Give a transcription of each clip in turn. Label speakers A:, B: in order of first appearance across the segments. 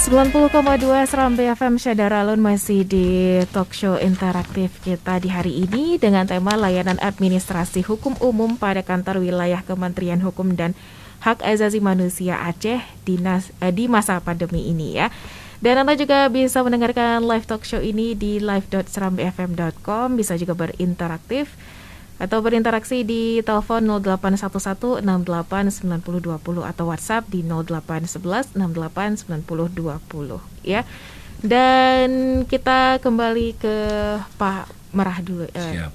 A: 90,2 Serambi FM Syadara Alun masih di talk show interaktif kita di hari ini dengan tema layanan administrasi hukum umum pada kantor wilayah Kementerian Hukum dan Hak Asasi Manusia Aceh di masa pandemi ini ya. Dan Anda juga bisa mendengarkan live talk show ini di live.serambifm.com, bisa juga berinteraksi di telepon 0811-689020 atau WhatsApp di 0811-689020 ya. Dan kita kembali ke Pak Merah dulu ya.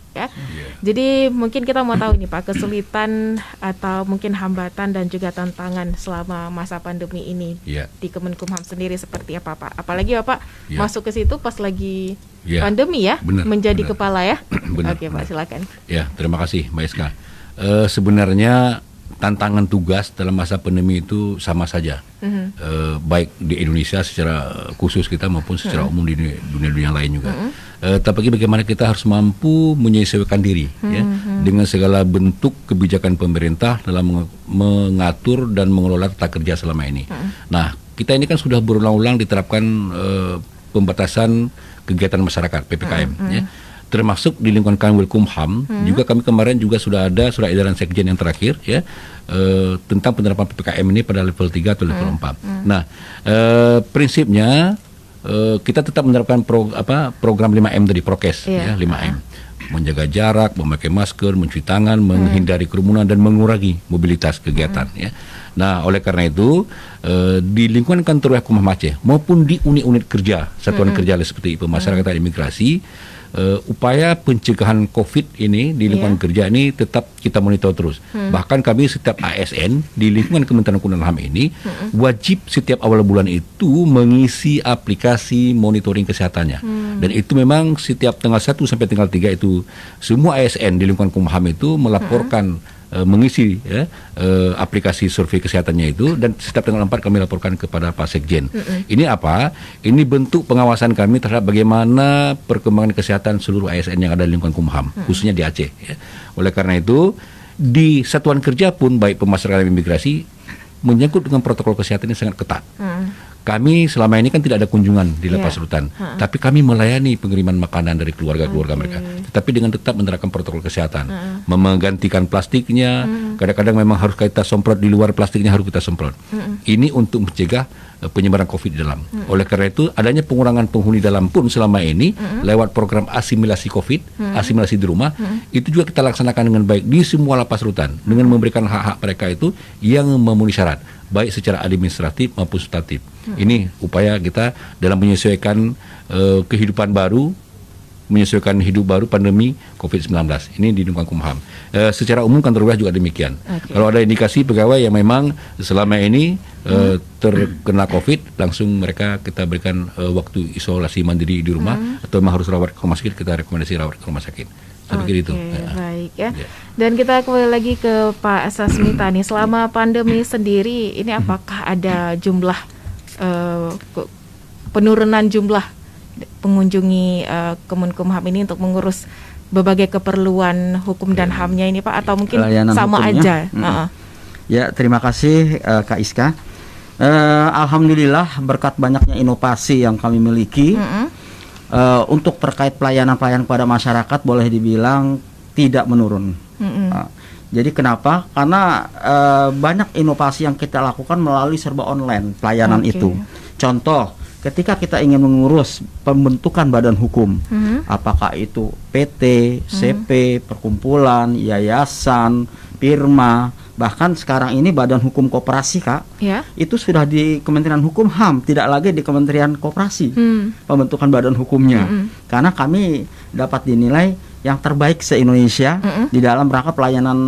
A: Jadi mungkin kita mau tahu nih Pak, kesulitan atau mungkin hambatan dan juga tantangan selama masa pandemi ini di Kemenkumham sendiri seperti apa Pak? Apalagi Bapak masuk ke situ pas lagi pandemi ya, menjadi kepala ya. Oke Pak, silakan.
B: Ya, terima kasih Mbak Iska. Sebenarnya tantangan tugas dalam masa pandemi itu sama saja, baik di Indonesia secara khusus kita maupun secara umum di dunia-dunia lain juga. Tapi bagaimana kita harus mampu menyesuaikan diri ya, dengan segala bentuk kebijakan pemerintah dalam mengatur dan mengelola tata kerja selama ini. Nah, kita ini kan sudah berulang-ulang diterapkan pembatasan kegiatan masyarakat PPKM ya. Termasuk di lingkungan Kemenkumham juga kami kemarin juga sudah ada surat edaran Sekjen yang terakhir ya, tentang penerapan PPKM ini pada level 3 atau level 4. Nah, prinsipnya kita tetap menerapkan program 5M tadi, prokes ya, 5M. Menjaga jarak, memakai masker, mencuci tangan, menghindari kerumunan dan mengurangi mobilitas kegiatan ya. Nah, oleh karena itu di lingkungan kantor wilayah Kumham Aceh maupun di unit-unit kerja satuan kerja seperti pemasyarakatan imigrasi, upaya pencegahan COVID ini di lingkungan kerja ini tetap kita monitor terus. Bahkan kami setiap ASN di lingkungan Kementerian Hukum dan HAM ini wajib setiap awal bulan itu mengisi aplikasi monitoring kesehatannya. Dan itu memang setiap tanggal 1 sampai tanggal 3 itu semua ASN di lingkungan Kumham itu melaporkan mengisi aplikasi survei kesehatannya itu, dan setiap tanggal 4 kami laporkan kepada Pak Sekjen. Ini apa? Ini bentuk pengawasan kami terhadap bagaimana perkembangan kesehatan seluruh ASN yang ada di lingkungan Kumham, khususnya di Aceh ya. Oleh karena itu di satuan kerja pun baik pemasyarakatan imigrasi menyangkut dengan protokol kesehatan ini sangat ketat. Kami selama ini kan tidak ada kunjungan di Lapas Rutan, tapi kami melayani pengiriman makanan dari keluarga-keluarga mereka. Tetapi dengan tetap menerapkan protokol kesehatan, menggantikan plastiknya. Kadang-kadang memang harus kita semprot di luar, plastiknya harus kita semprot. Ini untuk mencegah penyebaran COVID di dalam. Oleh karena itu adanya pengurangan penghuni dalam pun selama ini lewat program asimilasi COVID, asimilasi di rumah, itu juga kita laksanakan dengan baik di semua lapas rutan dengan memberikan hak-hak mereka itu yang memenuhi syarat, baik secara administratif maupun substantif. Ini upaya kita dalam menyesuaikan kehidupan baru, menyesuaikan hidup baru pandemi COVID-19 ini di lingkungan Kumham. Secara umum kantor wilayah juga demikian. Kalau ada indikasi pegawai yang memang selama ini terkena COVID, langsung mereka kita berikan waktu isolasi mandiri di rumah, atau memang harus rawat ke rumah sakit, kita rekomendasi rawat ke rumah sakit. Saya pikir itu.
A: Baik ya. Dan kita kembali lagi ke Pak Sasmita nih. Selama pandemi sendiri ini apakah ada jumlah penurunan jumlah pengunjungi Kemenkumham ini untuk mengurus berbagai keperluan hukum dan HAM-nya ini Pak, atau mungkin layanan sama hukumnya aja?
C: Ya, terima kasih Kak Iska. Alhamdulillah berkat banyaknya inovasi yang kami miliki, untuk terkait pelayanan-pelayanan kepada masyarakat boleh dibilang tidak menurun. Jadi kenapa? Karena banyak inovasi yang kita lakukan melalui serba online pelayanan itu. Contoh, ketika kita ingin mengurus pembentukan badan hukum, apakah itu PT, CP, perkumpulan, yayasan, firma, bahkan sekarang ini badan hukum koperasi Kak, itu sudah di Kementerian Hukum HAM, tidak lagi di Kementerian Koperasi pembentukan badan hukumnya, karena kami dapat dinilai yang terbaik se-Indonesia di dalam rangka pelayanan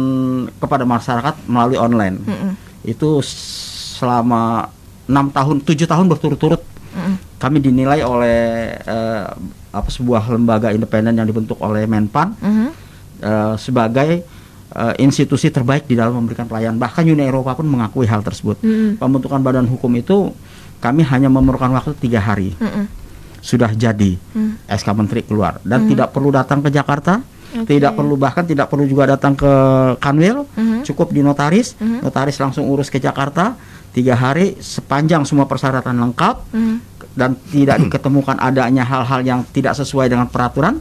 C: kepada masyarakat melalui online. Itu selama 7 tahun berturut-turut kami dinilai oleh sebuah lembaga independen yang dibentuk oleh Menpan sebagai institusi terbaik di dalam memberikan pelayanan. Bahkan Uni Eropa pun mengakui hal tersebut. Pembentukan badan hukum itu kami hanya memerlukan waktu 3 hari. Sudah jadi SK Menteri keluar dan tidak perlu datang ke Jakarta, tidak perlu juga datang ke Kanwil, cukup di notaris, notaris langsung urus ke Jakarta, 3 hari sepanjang semua persyaratan lengkap dan tidak diketemukan adanya hal-hal yang tidak sesuai dengan peraturan,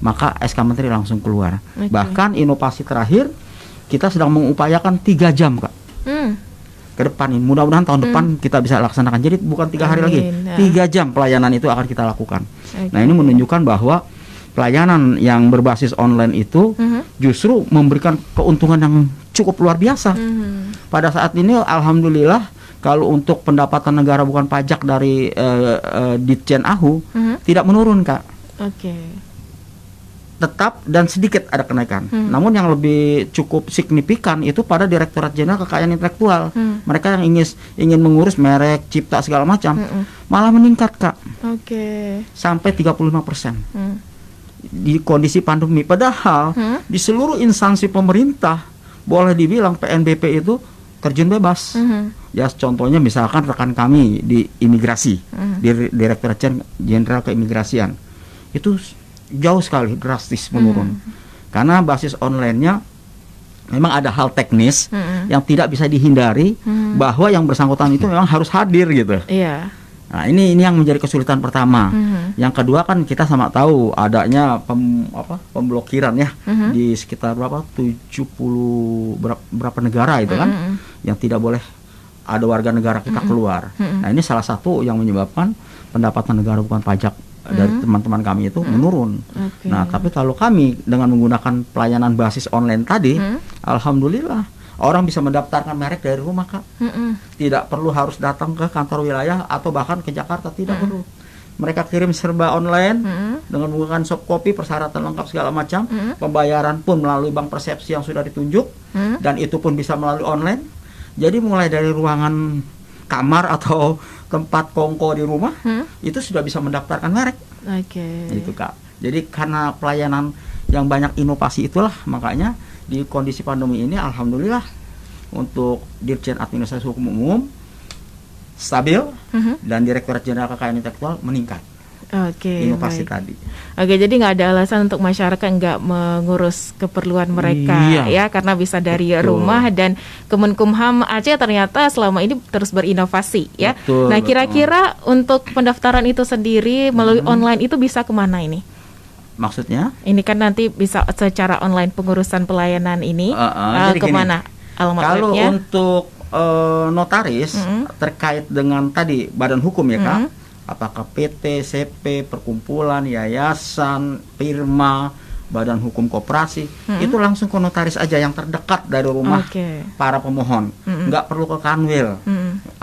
C: maka SK Menteri langsung keluar. Bahkan inovasi terakhir kita sedang mengupayakan 3 jam Kak. Ke depan ini, mudah-mudahan tahun depan kita bisa laksanakan. Jadi bukan 3 hari lagi, 3 jam pelayanan itu akan kita lakukan. Nah, ini menunjukkan bahwa pelayanan yang berbasis online itu justru memberikan keuntungan yang cukup luar biasa. Pada saat ini alhamdulillah kalau untuk pendapatan negara bukan pajak dari Ditjen AHU tidak menurun Kak. Tetap dan sedikit ada kenaikan. Namun yang lebih cukup signifikan itu pada Direktorat Jenderal Kekayaan Intelektual. Mereka yang ingin mengurus merek, cipta segala macam, malah meningkat Kak. Sampai 35%. Di kondisi pandemi. Padahal di seluruh instansi pemerintah boleh dibilang PNBP itu terjun bebas. Ya contohnya misalkan rekan kami di imigrasi, di Direktorat Jenderal Keimigrasian. Itu jauh sekali drastis menurun karena basis online-nya memang ada hal teknis yang tidak bisa dihindari bahwa yang bersangkutan itu memang harus hadir gitu. Nah ini yang menjadi kesulitan pertama. Yang kedua kan kita sama tahu adanya pemblokiran ya di sekitar 70 berapa negara itu kan yang tidak boleh ada warga negara kita keluar. Nah ini salah satu yang menyebabkan pendapatan negara bukan pajak dari teman-teman kami itu menurun. Nah, tapi kalau kami dengan menggunakan pelayanan basis online tadi, alhamdulillah orang bisa mendaftarkan merek dari rumah Kak. Tidak perlu harus datang ke kantor wilayah atau bahkan ke Jakarta, tidak perlu. Mereka kirim serba online dengan menggunakan soft copy, persyaratan lengkap segala macam, pembayaran pun melalui bank persepsi yang sudah ditunjuk dan itu pun bisa melalui online. Jadi mulai dari ruangan kamar atau tempat kongko di rumah itu sudah bisa mendaftarkan merek. Gitu Kak. Jadi karena pelayanan yang banyak inovasi itulah makanya di kondisi pandemi ini alhamdulillah untuk Dirjen Administrasi Hukum Umum stabil dan Direktorat Jenderal Kekayaan Intelektual meningkat. Inovasi tadi.
A: Jadi nggak ada alasan untuk masyarakat nggak mengurus keperluan mereka ya karena bisa dari rumah dan Kemenkumham Aceh ternyata selama ini terus berinovasi ya. Nah kira-kira untuk pendaftaran itu sendiri melalui online itu bisa kemana ini?
C: Maksudnya?
A: Ini kan nanti bisa secara online pengurusan pelayanan ini kemana alamat
C: kalau
A: webnya?
C: Untuk notaris terkait dengan tadi badan hukum ya Kak. Apakah PT, CP, perkumpulan, yayasan, firma, badan hukum koperasi, itu langsung ke notaris aja yang terdekat dari rumah para pemohon. Nggak perlu ke Kanwil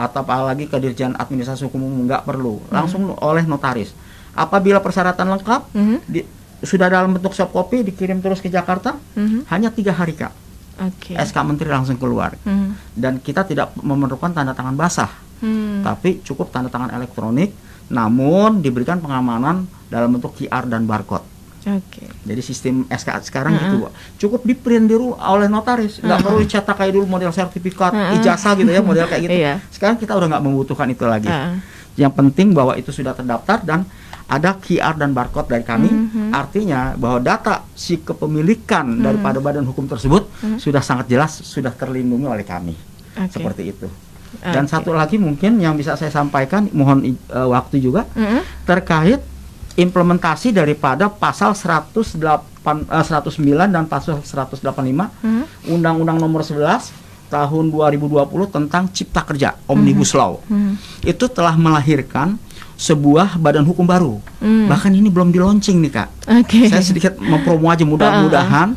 C: atau apalagi ke Dirjen Administrasi Hukum Umum, nggak perlu. Langsung oleh notaris. Apabila persyaratan lengkap, sudah dalam bentuk soft copy, dikirim terus ke Jakarta, hanya 3 hari Kak. SK Menteri langsung keluar. Dan kita tidak memerlukan tanda tangan basah, tapi cukup tanda tangan elektronik. Namun diberikan pengamanan dalam bentuk QR dan barcode. Jadi sistem SK sekarang gitu, cukup di print oleh notaris, nggak perlu dicetak kayak dulu model sertifikat, ijazah gitu ya, model kayak gitu. Sekarang kita udah nggak membutuhkan itu lagi. Yang penting bahwa itu sudah terdaftar dan ada QR dan barcode dari kami, artinya bahwa data si kepemilikan daripada badan hukum tersebut sudah sangat jelas, sudah terlindungi oleh kami. Seperti itu. Dan satu lagi mungkin yang bisa saya sampaikan, mohon waktu juga, terkait implementasi daripada pasal 109 dan pasal 185 Undang-Undang Nomor 11 Tahun 2020 tentang Cipta Kerja, Omnibus Law. Itu telah melahirkan sebuah badan hukum baru. Bahkan ini belum di launching nih Kak. Saya sedikit mempromo aja, mudah-mudahan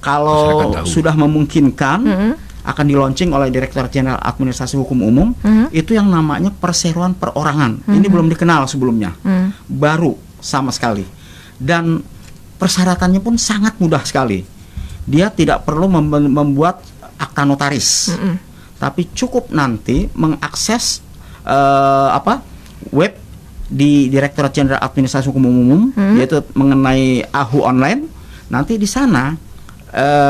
C: kalau sudah memungkinkan akan di launching oleh Direktorat Jenderal Administrasi Hukum Umum. Itu yang namanya perseroan perorangan. Ini belum dikenal sebelumnya, baru sama sekali. Dan persyaratannya pun sangat mudah sekali. Dia tidak perlu membuat akta notaris, tapi cukup nanti mengakses web di Direktorat Jenderal Administrasi Hukum Umum, yaitu mengenai AHU online. Nanti di sana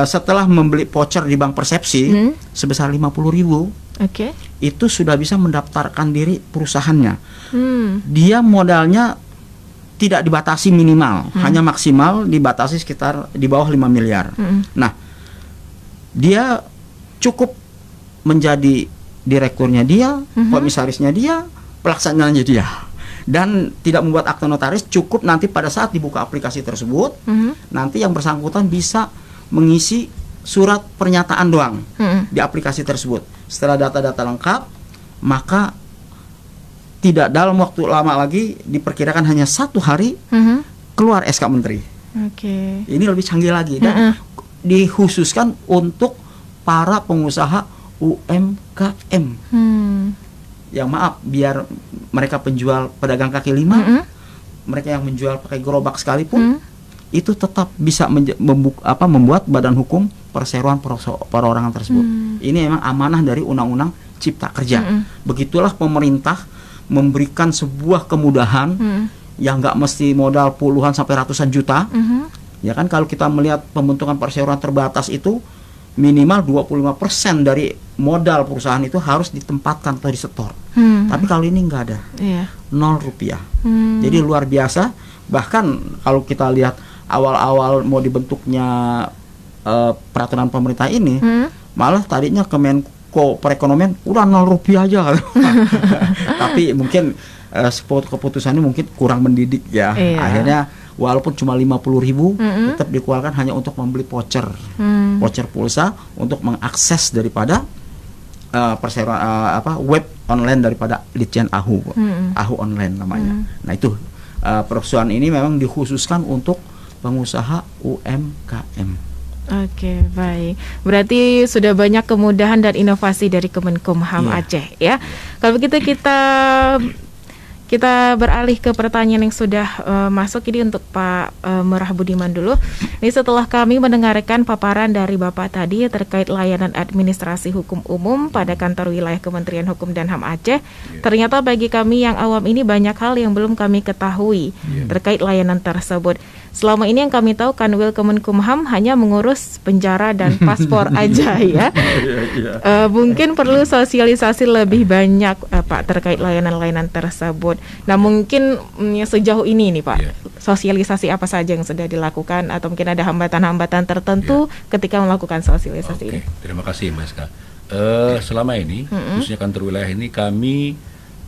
C: setelah membeli voucher di bank persepsi sebesar 50.000, itu sudah bisa mendaftarkan diri perusahaannya. Dia modalnya tidak dibatasi minimal, hanya maksimal dibatasi sekitar di bawah 5 miliar. Nah, dia cukup menjadi direkturnya dia, komisarisnya dia, pelaksanaannya dia, dan tidak membuat akta notaris. Cukup nanti pada saat dibuka aplikasi tersebut, nanti yang bersangkutan bisa mengisi surat pernyataan doang di aplikasi tersebut. Setelah data-data lengkap, maka tidak dalam waktu lama lagi, diperkirakan hanya 1 hari keluar SK Menteri. Ini lebih canggih lagi dan dikhususkan untuk para pengusaha UMKM. Yang maaf, biar mereka penjual pedagang kaki lima, mereka yang menjual pakai gerobak sekalipun, itu tetap bisa membuat badan hukum perseroan perorangan tersebut. Ini memang amanah dari Undang-Undang Cipta Kerja. Begitulah pemerintah memberikan sebuah kemudahan yang nggak mesti modal puluhan sampai ratusan juta. Ya kan, kalau kita melihat pembentukan perseroan terbatas itu minimal 25% dari modal perusahaan itu harus ditempatkan atau disetor. Tapi kalau ini nggak ada, 0 rupiah. Jadi luar biasa. Bahkan kalau kita lihat awal-awal mau dibentuknya peraturan pemerintah ini, malah tadinya Kemenko Perekonomian udah 0 rupiah aja. Tapi mungkin keputusannya mungkin kurang mendidik ya. Akhirnya walaupun cuma 50.000 tetap dikeluarkan hanya untuk membeli voucher pulsa untuk mengakses daripada perseroan web online daripada Ditjen AHU online namanya. Nah itu perusahaan ini memang dikhususkan untuk pengusaha UMKM.
A: Oke, baik. Berarti sudah banyak kemudahan dan inovasi dari Kemenkumham Aceh ya. Kalau begitu kita beralih ke pertanyaan yang sudah masuk ini untuk Pak Merah Budiman dulu. Ini setelah kami mendengarkan paparan dari Bapak tadi terkait layanan administrasi hukum umum pada kantor wilayah Kementerian Hukum dan HAM Aceh, ternyata bagi kami yang awam ini banyak hal yang belum kami ketahui terkait layanan tersebut. Selama ini yang kami tahu Kanwil Kemenkumham hanya mengurus penjara dan paspor aja ya. Mungkin perlu sosialisasi lebih banyak Pak terkait layanan-layanan tersebut. Nah mungkin sejauh ini nih Pak, sosialisasi apa saja yang sudah dilakukan atau mungkin ada hambatan-hambatan tertentu ketika melakukan sosialisasi ini?
B: Terima kasih Mbak Ska. Selama ini khususnya kantor wilayah ini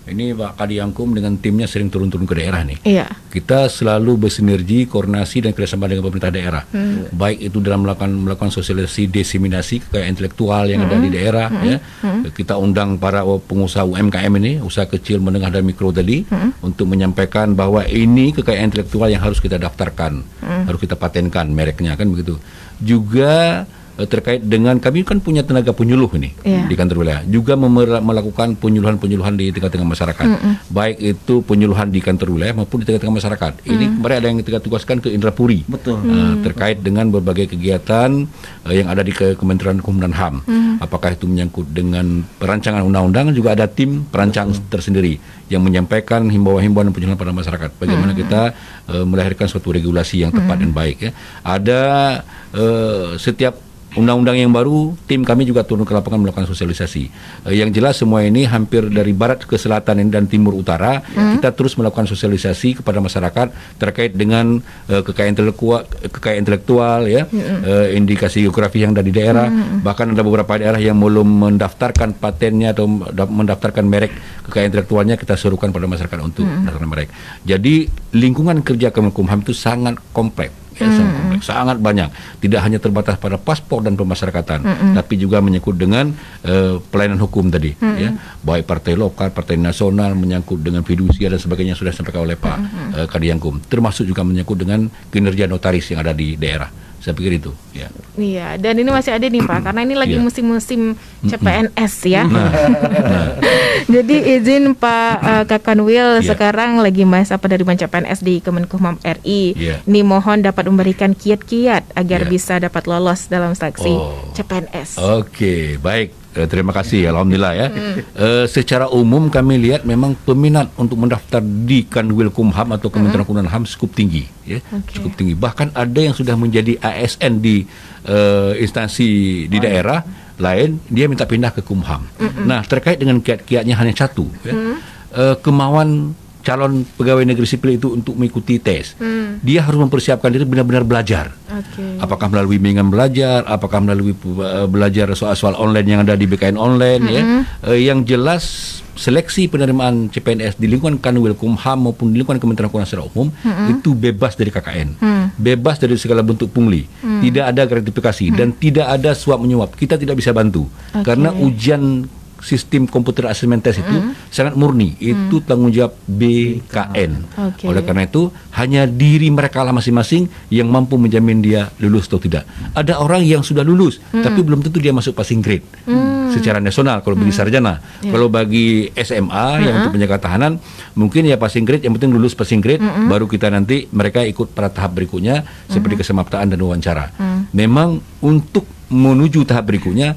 B: ini Pak Kadiangkum dengan timnya sering turun-turun ke daerah nih. Kita selalu bersinergi, koordinasi dan kerjasama dengan pemerintah daerah. Baik itu dalam melakukan sosialisasi, diseminasi kekayaan intelektual yang ada di daerah. Kita undang para pengusaha UMKM ini, usaha kecil, menengah dan mikro tadi, untuk menyampaikan bahwa ini kekayaan intelektual yang harus kita daftarkan, harus kita patenkan mereknya, kan begitu. Juga terkait dengan kami kan punya tenaga penyuluh ini di kantor wilayah, juga melakukan penyuluhan di tengah-tengah masyarakat, baik itu penyuluhan di kantor wilayah maupun di tengah-tengah masyarakat. Ini kemarin ada yang kita tugaskan ke Indrapuri, terkait dengan berbagai kegiatan yang ada di Kementerian Hukum dan HAM. Apakah itu menyangkut dengan perancangan undang-undang, juga ada tim perancang tersendiri yang menyampaikan himbauan-himbauan dan penyuluhan pada masyarakat. Bagaimana kita melahirkan suatu regulasi yang tepat dan baik. Ada setiap undang-undang yang baru, tim kami juga turun ke lapangan melakukan sosialisasi. Yang jelas semua ini hampir dari barat ke selatan dan timur utara, kita terus melakukan sosialisasi kepada masyarakat terkait dengan kekayaan intelektual ya, indikasi geografi yang ada di daerah. Bahkan ada beberapa daerah yang belum mendaftarkan patennya atau mendaftarkan merek kekayaan intelektualnya, kita serukan pada masyarakat untuk mendaftarkan merek. Jadi lingkungan kerja Kemenkumham itu sangat kompleks. Sangat banyak, tidak hanya terbatas pada paspor dan pemasyarakatan, tapi juga menyangkut dengan pelayanan hukum tadi, ya, baik partai lokal, partai nasional, menyangkut dengan fidusia dan sebagainya sudah disampaikan oleh Pak Kadiangkum, termasuk juga menyangkut dengan kinerja notaris yang ada di daerah. Saya pikir itu, ya.
A: Iya, dan ini masih ada nih Pak, karena ini lagi musim-musim CPNS ya. Jadi izin Pak Kakanwil sekarang lagi masa penerimaan CPNS di Kemenkumham RI. Ini mohon dapat memberikan kiat-kiat agar bisa dapat lolos dalam seleksi CPNS.
B: Oke, baik. Terima kasih, alhamdulillah ya. Secara umum kami lihat memang peminat untuk mendaftar di Kanwil Kumham atau Kementerian Hukum dan HAM cukup tinggi, ya, cukup tinggi. Bahkan ada yang sudah menjadi ASN di instansi di daerah lain, dia minta pindah ke Kumham. Nah, terkait dengan kiat-kiatnya hanya satu, ya, kemauan calon pegawai negeri sipil itu untuk mengikuti tes. Dia harus mempersiapkan diri benar-benar belajar. Apakah melalui bimbingan belajar, apakah melalui belajar soal-soal online yang ada di BKN online ya. Yang jelas seleksi penerimaan CPNS di lingkungan Kanwilkumham maupun di lingkungan Kementerian Hukum secara umum itu bebas dari KKN, bebas dari segala bentuk pungli, tidak ada gratifikasi dan tidak ada suap menyuap. Kita tidak bisa bantu karena ujian sistem komputer assessment test itu sangat murni, itu tanggung jawab BKN. Oleh karena itu hanya diri mereka lah masing-masing yang mampu menjamin dia lulus atau tidak. Ada orang yang sudah lulus tapi belum tentu dia masuk passing grade secara nasional kalau bagi sarjana. Kalau bagi SMA yang untuk penjaga tahanan mungkin ya passing grade, yang penting lulus passing grade, baru kita nanti mereka ikut pada tahap berikutnya seperti kesemaptaan dan wawancara. Memang untuk menuju tahap berikutnya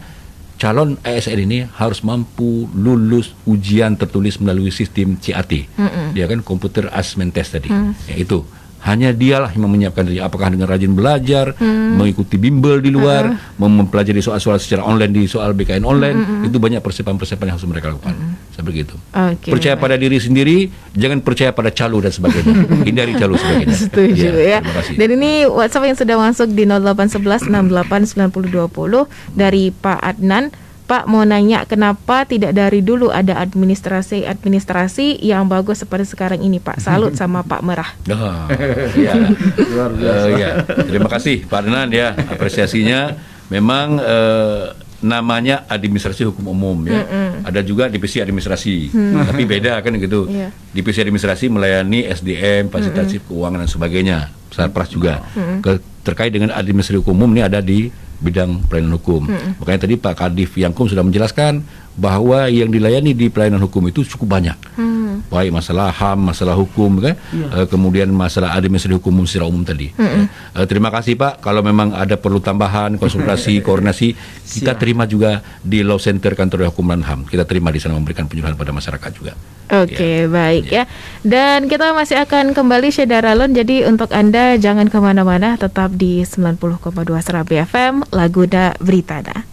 B: calon ASN ini harus mampu lulus ujian tertulis melalui sistem CAT, dia kan Computer Assessment Test tadi. Ya, itu hanya dialah yang menyiapkan diri, apakah dengan rajin belajar, mengikuti bimbel di luar, mempelajari soal-soal secara online di soal BKN online, itu banyak persiapan-persiapan yang harus mereka lakukan. Seperti itu. Percaya pada diri sendiri, jangan percaya pada calo dan sebagainya. Hindari calo sebagainya.
A: Setuju ya.
B: Terima kasih.
A: Dan ini WhatsApp yang sudah masuk di 0811 68 90 20 dari Pak Adnan. Pak mau nanya kenapa tidak dari dulu ada administrasi yang bagus seperti sekarang ini Pak. Salut sama Pak Merah.
B: Ya. Luar biasa. Ya. Terima kasih Pak Adnan ya, apresiasinya. Memang namanya administrasi hukum umum ya. Ada juga divisi administrasi, tapi beda kan gitu. Divisi administrasi melayani SDM, fasilitasi keuangan dan sebagainya. Sarpras juga. Terkait dengan administrasi hukum umum ini ada di bidang pelayanan hukum. Makanya tadi Pak Kadif Yangkum sudah menjelaskan bahwa yang dilayani di pelayanan hukum itu cukup banyak. Baik masalah HAM, masalah hukum kan, kemudian masalah administrasi hukum secara umum tadi. Terima kasih Pak, kalau memang ada perlu tambahan, konsultasi, koordinasi, kita terima juga di Law Center Kantor Hukum dan HAM. Kita terima di sana memberikan penyuluhan pada masyarakat juga.
A: Oke, baik ya. Dan kita masih akan kembali Syedaralun. Jadi untuk Anda jangan kemana-mana, tetap di 90,2 Serambi FM, Laguna Britada.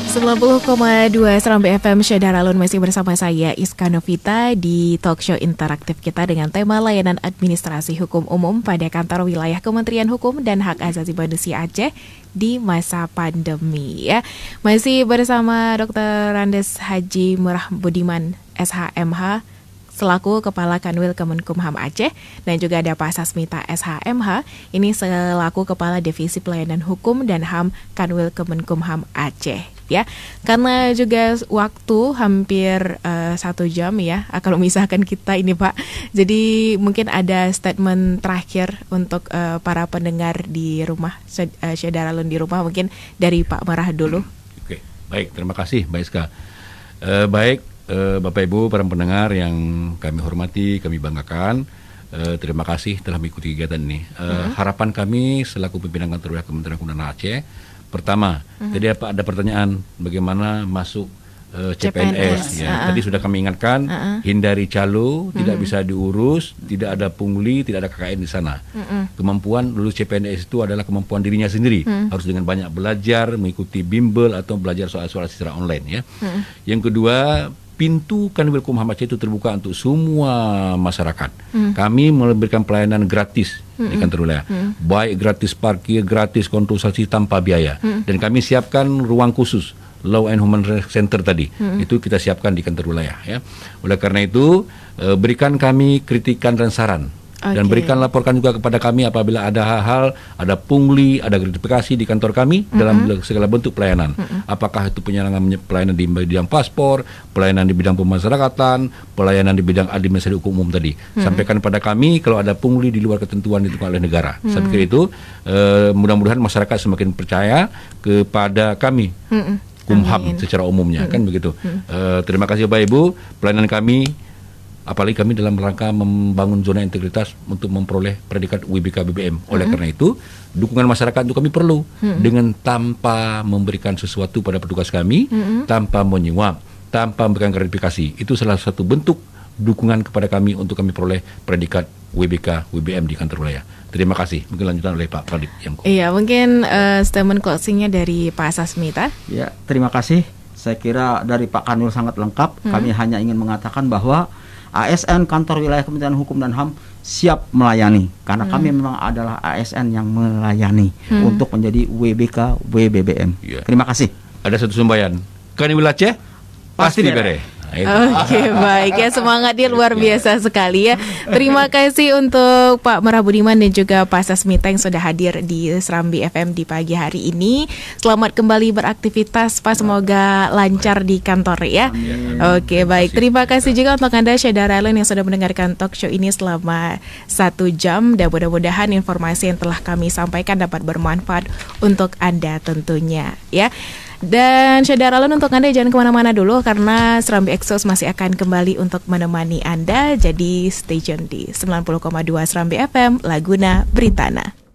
A: 90,2 Serambi FM Syedaralun, masih bersama saya Iska Novita di talk show interaktif kita dengan tema layanan administrasi hukum umum pada kantor wilayah Kementerian Hukum dan Hak Asasi Manusia Aceh di masa pandemi ya. Masih bersama Dr. Randes Haji Murah Budiman SHMH selaku Kepala Kanwil Kemenkumham Aceh, dan juga ada Pak Sasmita SHMH, ini selaku Kepala Divisi Pelayanan Hukum dan HAM Kanwil Kemenkumham Aceh. Ya, karena juga waktu hampir 1 jam ya, kalau misalkan kita ini Pak, jadi mungkin ada statement terakhir untuk para pendengar di rumah, Syedaralun di rumah, mungkin dari Pak Merah dulu.
B: Oke, baik, terima kasih Mbak Iska. Baik, Bapak Ibu para pendengar yang kami hormati, kami banggakan, terima kasih telah mengikuti kegiatan ini. Harapan kami selaku pimpinan kantor wilayah Kementerian Hukum dan Aceh, pertama, tadi ada pertanyaan bagaimana masuk CPNS ya. Tadi sudah kami ingatkan, hindari calo, tidak bisa diurus, tidak ada pungli, tidak ada KKN di sana. Kemampuan lulus CPNS itu adalah kemampuan dirinya sendiri, harus dengan banyak belajar, mengikuti bimbel atau belajar soal-soal secara online ya. Yang kedua, pintu Kanwilkumham Aceh itu terbuka untuk semua masyarakat. Kami memberikan pelayanan gratis di kantor wilayah, baik gratis parkir, gratis konsultasi tanpa biaya, dan kami siapkan ruang khusus Law and Human Center tadi, itu kita siapkan di kantor wilayah ya. Oleh karena itu berikan kami kritikan dan saran. Dan laporkan juga kepada kami apabila ada hal-hal, ada pungli, ada gratifikasi di kantor kami dalam segala bentuk pelayanan. Apakah itu pelayanan di bidang paspor, pelayanan di bidang pemasyarakatan, pelayanan di bidang administrasi hukum umum tadi. Sampaikan pada kami kalau ada pungli di luar ketentuan ditentukan oleh negara. Saya pikir itu mudah-mudahan masyarakat semakin percaya kepada kami. Kumham secara umumnya kan begitu. Terima kasih Bapak Ibu, pelayanan kami, apalagi kami dalam rangka membangun zona integritas untuk memperoleh predikat WBK BBM. Oleh karena itu, dukungan masyarakat itu kami perlu, dengan tanpa memberikan sesuatu pada petugas kami, tanpa menyuap, tanpa memberikan gratifikasi. Itu salah satu bentuk dukungan kepada kami untuk kami peroleh predikat WBK WBM di kantor wilayah. Terima kasih. Mungkin lanjutan oleh Pak Kadif Yangkum.
A: Iya, mungkin statement closingnya dari Pak Sasmita.
C: Ya, terima kasih. Saya kira dari Pak Kanwil sangat lengkap. Kami hanya ingin mengatakan bahwa ASN Kantor Wilayah Kementerian Hukum dan HAM siap melayani karena kami memang adalah ASN yang melayani untuk menjadi WBK WBBM.
B: Ya.
C: Terima kasih.
B: Ada satu sembayan. Kanwil Aceh pasti bere.
A: Oke, baik ya, semangatnya luar biasa sekali ya. Terima kasih untuk Pak Merah Budiman dan juga Pak Sasmita yang sudah hadir di Serambi FM di pagi hari ini. Selamat kembali beraktivitas Pak, semoga lancar di kantor ya. Oke, baik. Terima kasih juga untuk Anda Syedara Allen yang sudah mendengarkan talk show ini selama 1 jam dan mudah-mudahan informasi yang telah kami sampaikan dapat bermanfaat untuk Anda tentunya ya. Dan Syedara Alun, untuk Anda jangan kemana-mana dulu karena Serambi Exos masih akan kembali untuk menemani Anda. Jadi stay tune di 90,2 Serambi FM, Laguna Britana.